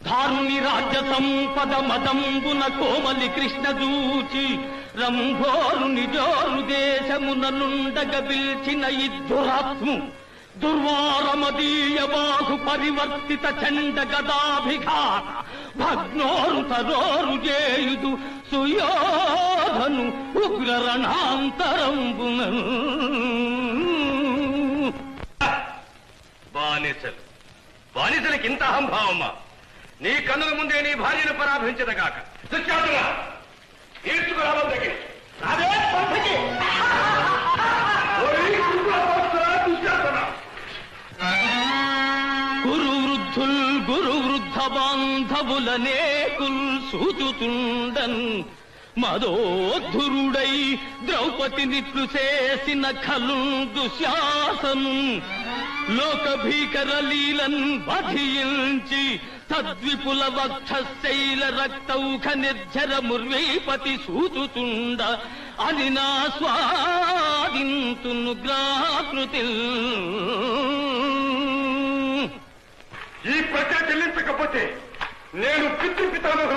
ధారుని రాజ్య సంపద మదంబున కోమలి కృష్ణ దూచి రంభోరు నిజోరు దేశమున నుండగ పిల్చిన ఇద్దురాత్ము దుర్వారమదీయ బాహు పరివర్తిత చండ గదాభిఘాత భగ్నోరు తరోరు చేయుదు సుయోధను ఉగ్ర రణాంతరంబున. బానిసలు బానిసలకి ఇంత అహంభావమ్మా? నీ కన్నుల ముందే నీ భార్యను పరాభించదగాక. గురు వృద్ధుల్ గురు వృద్ధ బాంధవులనేకుల్ సూచుతుండన్ మదోద్ధురుడై ద్రౌపదినిట్లు చేసిన ఖలు దుశ్శాసను లోక భీకర లీలన్ వధించి తద్విపుల వక్షశైల రక్తౌఖ నిర్జర ముర్వీపతి సూచుతుండ అని నా స్వాదింతును గ్రాకృతి. ఈ ప్రజ చెల్లించకపోతే నేను పితృపితామహ